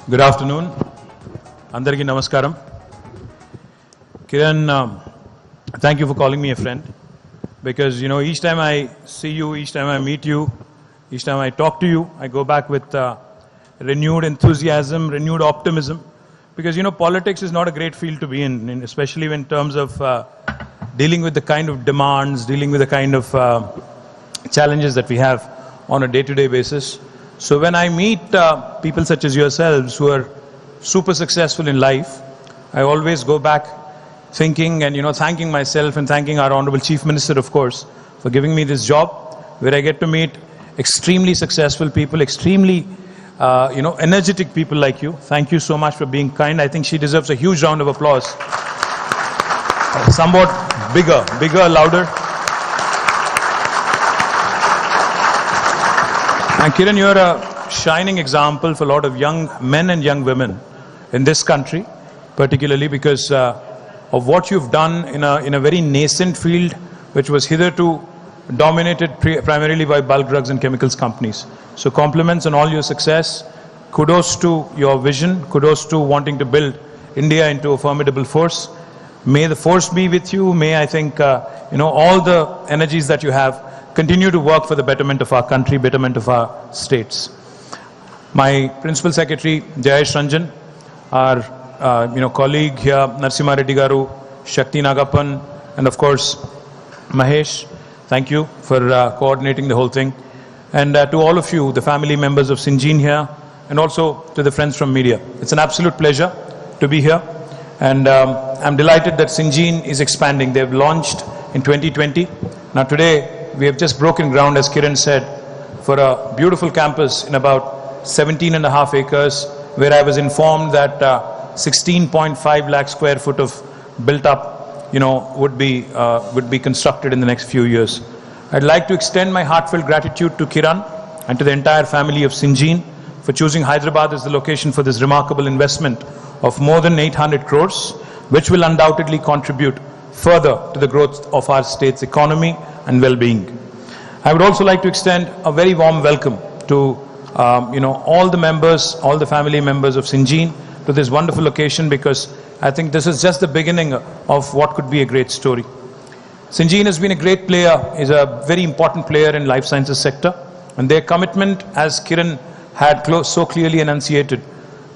Good afternoon. Andariki namaskaram. Kiran, thank you for calling me a friend. Because, you know, each time I see you, each time I meet you, each time I talk to you, I go back with renewed enthusiasm, renewed optimism. Because, you know, politics is not a great field to be in especially in terms of dealing with the kind of demands, dealing with the kind of challenges that we have on a day-to-day basis. So when I meet people such as yourselves who are super successful in life, I always go back thinking and, you know, thanking myself and thanking our Honorable Chief Minister, of course, for giving me this job where I get to meet extremely successful people, extremely, you know, energetic people like you. Thank you so much for being kind. I think she deserves a huge round of applause. Somewhat bigger, louder. And Kiran, you're a shining example for a lot of young men and young women in this country, particularly because of what you've done in a very nascent field, which was hitherto dominated primarily by bulk drugs and chemicals companies. So compliments on all your success. Kudos to your vision. Kudos to wanting to build India into a formidable force. May the force be with you. May, I think, you know, all the energies that you have continue to work for the betterment of our country, betterment of our states. My Principal Secretary, Jayesh Ranjan, our you know, colleague here, Narasimha Reddy Garu, Shakti Nagappan, and of course, Mahesh, thank you for coordinating the whole thing. And to all of you, the family members of Syngene here, and also to the friends from media. It's an absolute pleasure to be here. And I'm delighted that Syngene is expanding. They've launched in 2020. Now today, we have just broken ground, as Kiran said, for a beautiful campus in about 17.5 acres, where I was informed that 16.5 lakh square foot of built up, you know, would be constructed in the next few years. I'd like to extend my heartfelt gratitude to Kiran and to the entire family of Syngene for choosing Hyderabad as the location for this remarkable investment of more than 800 crores, which will undoubtedly contribute further to the growth of our state's economy and well-being. I would also like to extend a very warm welcome to you know, all the members, all the family members of Syngene to this wonderful location, because I think this is just the beginning of what could be a great story. Syngene has been a great player, is a very important player in life sciences sector, and their commitment, as Kiran had so clearly enunciated,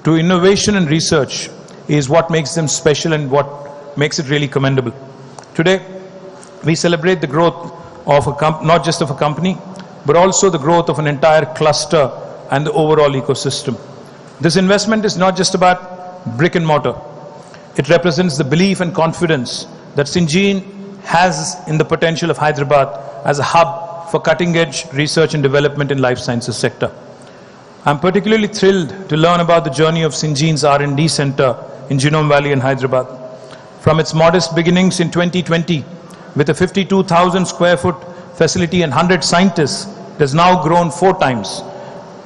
to innovation and research is what makes them special and what makes it really commendable. Today, we celebrate the growth of not just of a company, but also the growth of an entire cluster and the overall ecosystem. This investment is not just about brick and mortar. It represents the belief and confidence that Syngene has in the potential of Hyderabad as a hub for cutting-edge research and development in life sciences sector. I'm particularly thrilled to learn about the journey of Syngene's R&D center in Genome Valley in Hyderabad. From its modest beginnings in 2020, with a 52,000 square foot facility and 100 scientists, it has now grown 4 times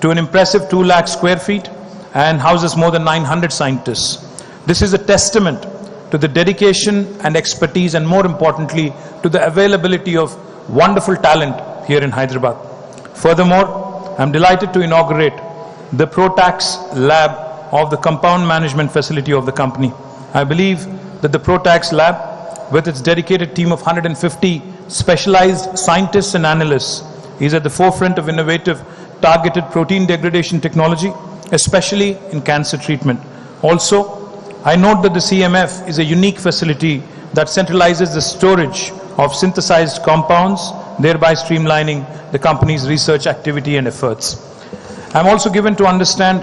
to an impressive 2 lakh square feet and houses more than 900 scientists. This is a testament to the dedication and expertise, and more importantly, to the availability of wonderful talent here in Hyderabad. Furthermore, I'm delighted to inaugurate the ProTax lab of the compound management facility of the company. I believe that the ProTax lab, with its dedicated team of 150 specialized scientists and analysts, is at the forefront of innovative targeted protein degradation technology, especially in cancer treatment. Also, I note that the CMF is a unique facility that centralizes the storage of synthesized compounds, thereby streamlining the company's research activity and efforts. I'm also given to understand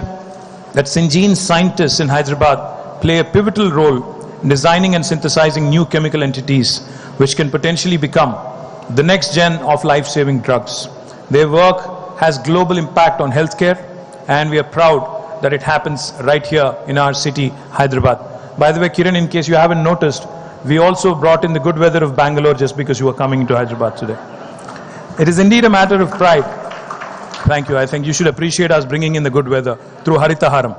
that Syngene's scientists in Hyderabad play a pivotal role in designing and synthesizing new chemical entities which can potentially become the next gen of life-saving drugs. Their work has global impact on healthcare, and we are proud that it happens right here in our city, Hyderabad. By the way, Kiran, in case you haven't noticed, we also brought in the good weather of Bangalore just because you were coming into Hyderabad today. It is indeed a matter of pride. Thank you. I think you should appreciate us bringing in the good weather through Haritaharam.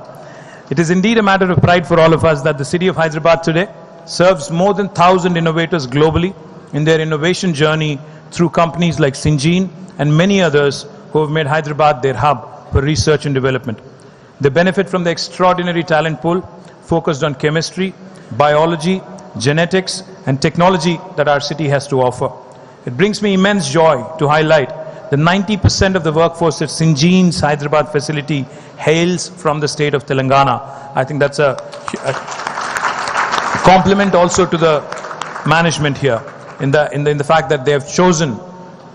It is indeed a matter of pride for all of us that the city of Hyderabad today serves more than 1,000 innovators globally in their innovation journey through companies like Syngene and many others who have made Hyderabad their hub for research and development. They benefit from the extraordinary talent pool focused on chemistry, biology, genetics, and technology that our city has to offer. It brings me immense joy to highlight that 90% of the workforce at Syngene's Hyderabad facility hails from the state of Telangana. I think that's a compliment also to the management here in the fact that they have chosen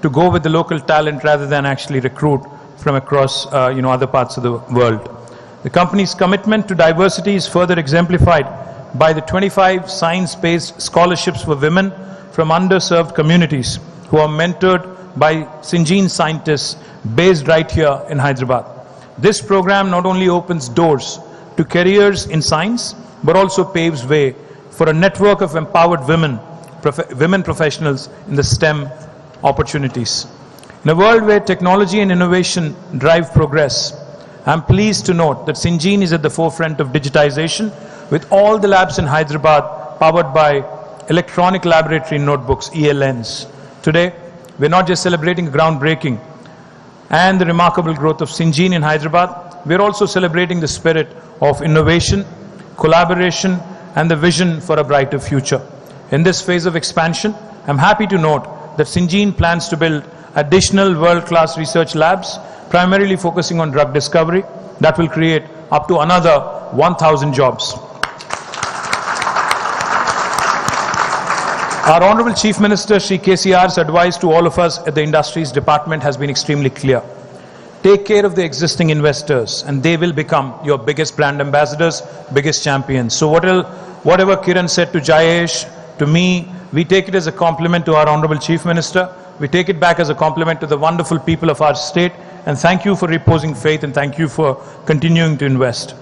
to go with the local talent rather than actually recruit from across other parts of the world. The company's commitment to diversity is further exemplified by the 25 science-based scholarships for women from underserved communities who are mentored by Syngene scientists based right here in Hyderabad. This program not only opens doors to careers in science, but also paves way for a network of empowered women professionals in the STEM opportunities. In a world where technology and innovation drive progress, I'm pleased to note that Syngene is at the forefront of digitization with all the labs in Hyderabad powered by electronic laboratory notebooks, ELNs. Today, we're not just celebrating groundbreaking and the remarkable growth of Syngene in Hyderabad, we're also celebrating the spirit of innovation, collaboration, and the vision for a brighter future. In this phase of expansion, I'm happy to note that Syngene plans to build additional world-class research labs, primarily focusing on drug discovery, that will create up to another 1,000 jobs. Our Honorable Chief Minister, Shri KTR's advice to all of us at the Industries Department has been extremely clear. Take care of the existing investors and they will become your biggest brand ambassadors, biggest champions. So whatever Kiran said to Jayesh, to me, we take it as a compliment to our Honorable Chief Minister. We take it back as a compliment to the wonderful people of our state, and thank you for reposing faith and thank you for continuing to invest.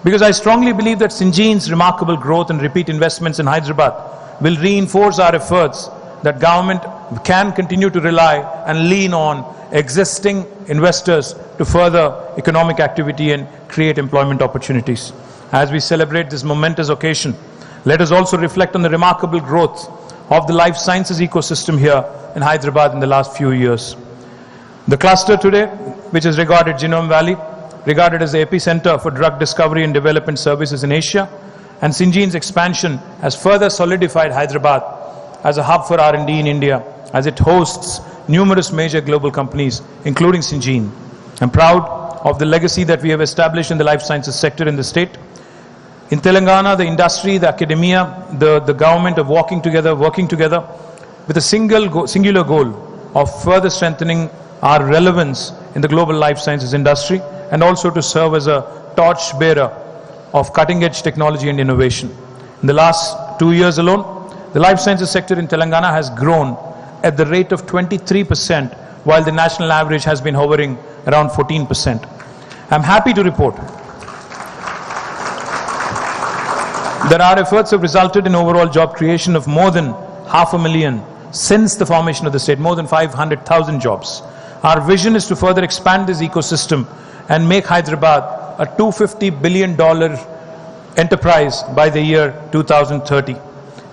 Because I strongly believe that Syngene's remarkable growth and repeat investments in Hyderabad will reinforce our efforts that government can continue to rely and lean on existing investors to further economic activity and create employment opportunities. As we celebrate this momentous occasion, let us also reflect on the remarkable growth of the life sciences ecosystem here in Hyderabad in the last few years. The cluster today, which is regarded Genome Valley, regarded as the epicenter for drug discovery and development services in Asia, and Syngene's expansion has further solidified Hyderabad as a hub for R&D in India, as it hosts numerous major global companies, including Syngene. I'm proud of the legacy that we have established in the life sciences sector in the state. In Telangana, the industry, the academia, the government of working together with a singular goal of further strengthening our relevance in the global life sciences industry and also to serve as a torch bearer of cutting-edge technology and innovation. In the last 2 years alone, the life sciences sector in Telangana has grown at the rate of 23%, while the national average has been hovering around 14%. I'm happy to report that our efforts have resulted in overall job creation of more than 500,000 since the formation of the state, more than 500,000 jobs. Our vision is to further expand this ecosystem and make Hyderabad a $250 billion enterprise by the year 2030.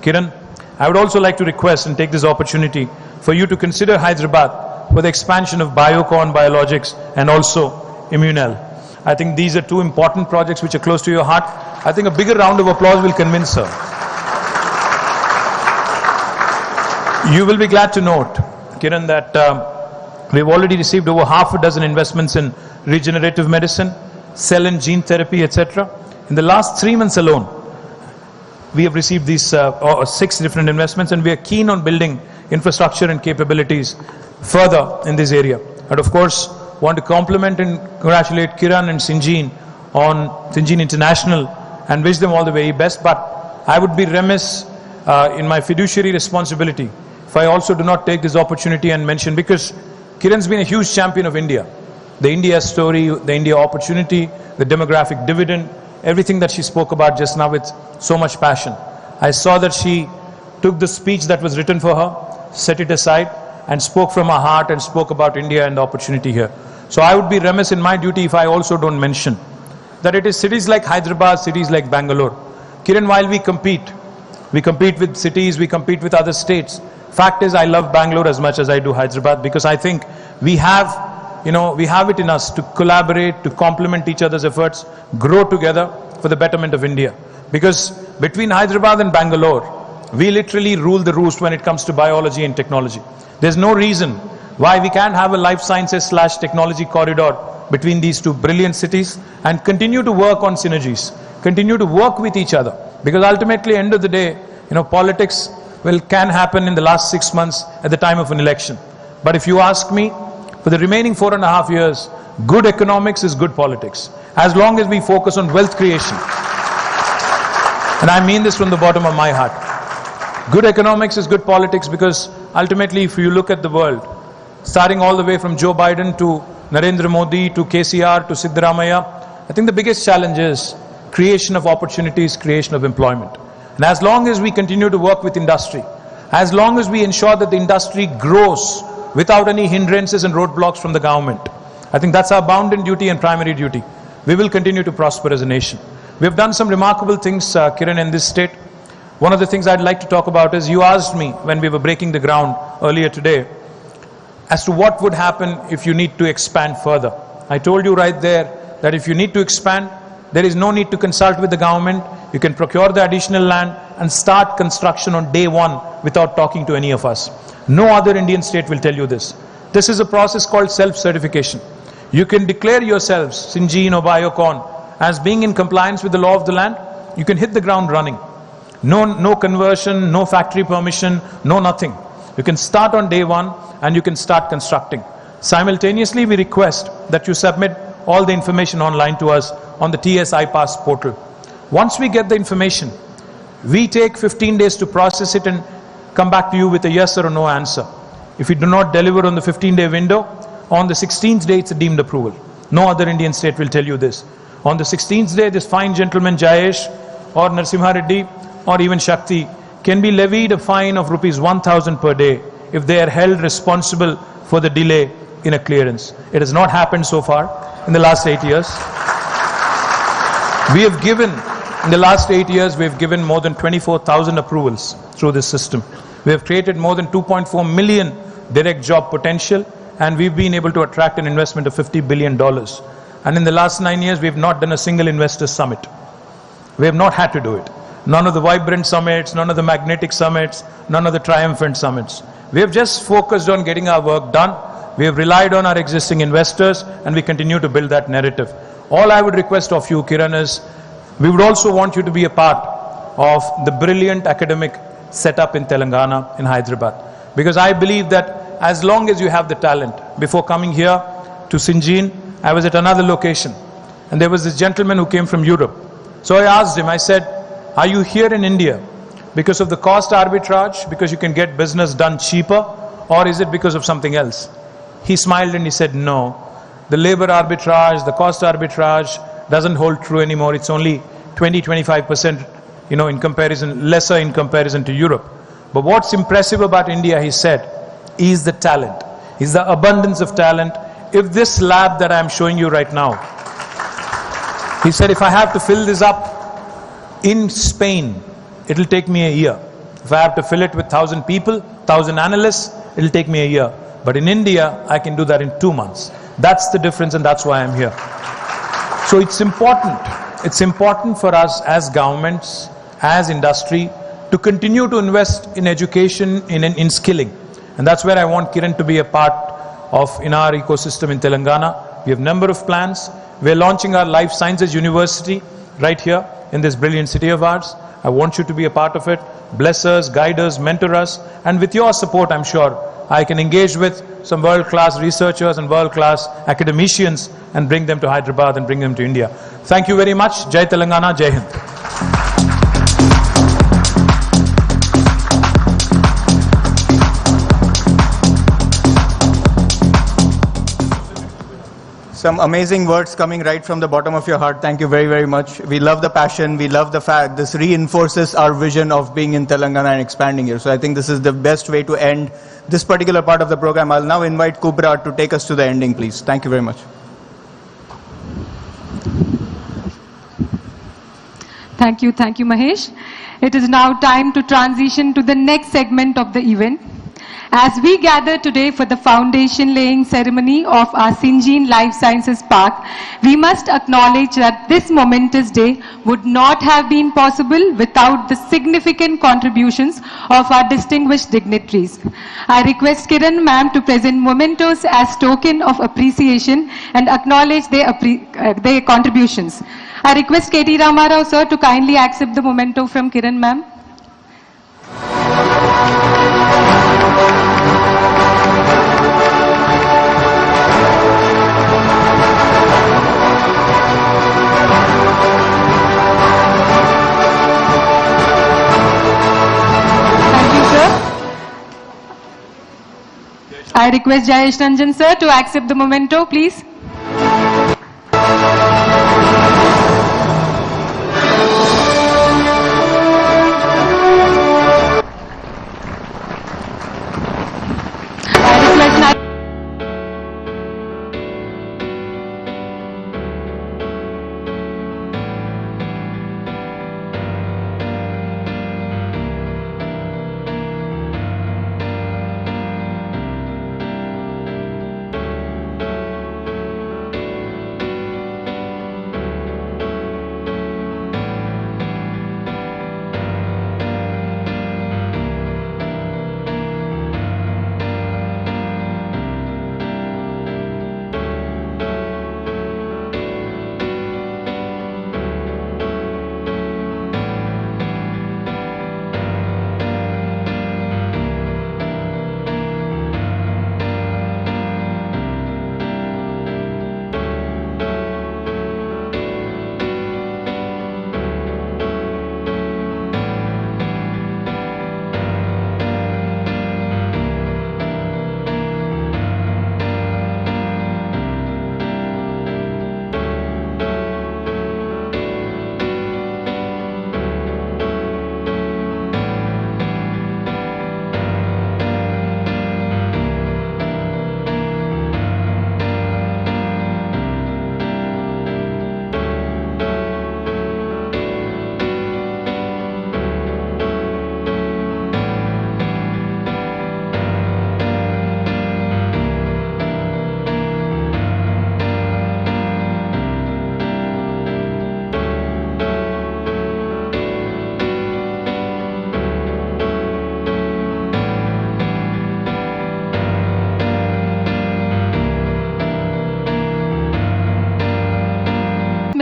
Kiran, I would also like to request and take this opportunity for you to consider Hyderabad for the expansion of Biocon Biologics and also Immunel. I think these are two important projects which are close to your heart. I think a bigger round of applause will convince her. You will be glad to note, Kiran, that we've already received over half a dozen investments in regenerative medicine, cell and gene therapy, etc. In the last 3 months alone, we have received these 6 different investments, and we are keen on building infrastructure and capabilities further in this area. And of course, want to compliment and congratulate Kiran and Syngene on Syngene International and wish them all the very best. But I would be remiss in my fiduciary responsibility if I also do not take this opportunity and mention, because Kiran's been a huge champion of India. The India story, the India opportunity, the demographic dividend, everything that she spoke about just now with so much passion. I saw that she took the speech that was written for her, set it aside, and spoke from her heart and spoke about India and the opportunity here. So I would be remiss in my duty if I also don't mention that it is cities like Hyderabad, cities like Bangalore. Kiran, while we compete with cities, we compete with other states Fact is, I love Bangalore as much as I do Hyderabad, because I think we have, we have it in us to collaborate, to complement each other's efforts, grow together for the betterment of India. Because between Hyderabad and Bangalore, we literally rule the roost when it comes to biology and technology. There's no reason why we can't have a life sciences / technology corridor between these two brilliant cities and continue to work on synergies, continue to work with each other. Because ultimately, end of the day, politics can happen in the last 6 months at the time of an election. But if you ask me, for the remaining 4.5 years, good economics is good politics. As long as we focus on wealth creation. And I mean this from the bottom of my heart. Good economics is good politics, because ultimately, if you look at the world, starting all the way from Joe Biden to Narendra Modi to KCR to Siddaramaiah, I think the biggest challenge is creation of opportunities, creation of employment. And as long as we continue to work with industry, as long as we ensure that the industry grows without any hindrances and roadblocks from the government, I think that's our bounden duty and primary duty. We will continue to prosper as a nation. We have done some remarkable things, Kiran, in this state. One of the things I'd like to talk about is, you asked me when we were breaking the ground earlier today as to what would happen if you need to expand further. I told you right there that if you need to expand, there is no need to consult with the government. You can procure the additional land and start construction on day one without talking to any of us. No other Indian state will tell you this. This is a process called self-certification. You can declare yourselves, Syngene or Biocon, as being in compliance with the law of the land. You can hit the ground running. No conversion, no factory permission, no nothing. You can start on day one and you can start constructing. Simultaneously, we request that you submit all the information online to us on the TS iPass portal. Once we get the information, we take 15 days to process it and come back to you with a yes or a no answer. If we do not deliver on the 15-day window, on the 16th day it's a deemed approval. No other Indian state will tell you this. On the 16th day, this fine gentleman Jayesh or Narasimha Reddy or even Shakti can be levied a fine of rupees 1,000 per day if they are held responsible for the delay in a clearance. It has not happened so far in the last 8 years. We have given, in the last 8 years, we have given more than 24,000 approvals through this system. We have created more than 2.4 million direct job potential, and we've been able to attract an investment of $50 billion. And in the last 9 years, we have not done a single investor summit. We have not had to do it. None of the vibrant summits, none of the magnetic summits, none of the triumphant summits. We have just focused on getting our work done. We have relied on our existing investors, and we continue to build that narrative. All I would request of you, Kiran, is we would also want you to be a part of the brilliant academic setup in Telangana, in Hyderabad. Because I believe that as long as you have the talent, before coming here to Syngene, I was at another location, and there was this gentleman who came from Europe. So I asked him, I said, are you here in India because of the cost arbitrage, because you can get business done cheaper, or is it because of something else? He smiled and he said, no. The labor arbitrage, the cost arbitrage doesn't hold true anymore. It's only 20-25%, in comparison, lesser in comparison to Europe. But what's impressive about India, he said, is the talent, is the abundance of talent. If this lab that I'm showing you right now, he said, if I have to fill this up in Spain, it'll take me a year. If I have to fill it with 1,000 people, 1,000 analysts, it'll take me a year. But in India, I can do that in 2 months. That's the difference, and that's why I'm here. So it's important. It's important for us as governments, as industry, to continue to invest in education, in skilling. And that's where I want Kiran to be a part of in our ecosystem in Telangana. We have a number of plans. We're launching our Life Sciences University right here in this brilliant city of ours. I want you to be a part of it. Bless us, guide us, mentor us. And with your support, I'm sure, I can engage with some world-class researchers and world-class academicians and bring them to Hyderabad and bring them to India. Thank you very much. Jai Telangana, Jai Hind. Some amazing words coming right from the bottom of your heart. Thank you very, very much. We love the passion. We love the fact this reinforces our vision of being in Telangana and expanding here. So I think this is the best way to end this particular part of the program. I'll now invite Kubra to take us to the ending, please. Thank you very much. Thank you, Mahesh. It is now time to transition to the next segment of the event. As we gather today for the foundation laying ceremony of our Syngene Life Sciences Park, we must acknowledge that this momentous day would not have been possible without the significant contributions of our distinguished dignitaries. I request Kiran ma'am to present mementos as token of appreciation and acknowledge their contributions. I request KT Ramarao sir to kindly accept the memento from Kiran ma'am. I request Jayesh Ranjan sir to accept the memento, please.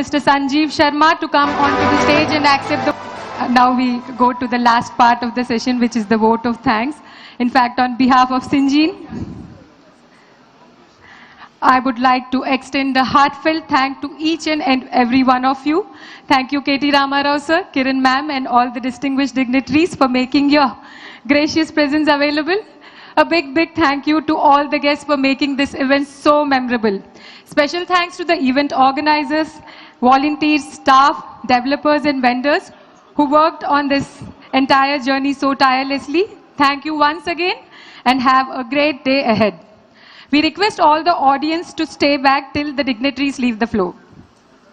Mr. Sanjeev Sharma to come onto the stage and accept the... Now we go to the last part of the session, which is the vote of thanks. In fact, on behalf of Syngene, I would like to extend a heartfelt thank to each and every one of you. Thank you, KT Ramarao sir, Kiran ma'am, and all the distinguished dignitaries for making your gracious presence available. A big thank you to all the guests for making this event so memorable. Special thanks to the event organizers, volunteers, staff, developers and vendors who worked on this entire journey so tirelessly. Thank you once again and have a great day ahead. We request all the audience to stay back till the dignitaries leave the floor.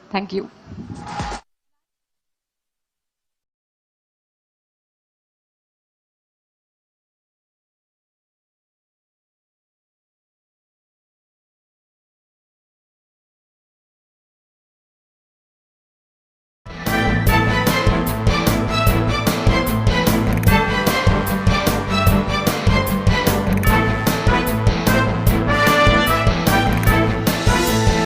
Thank you.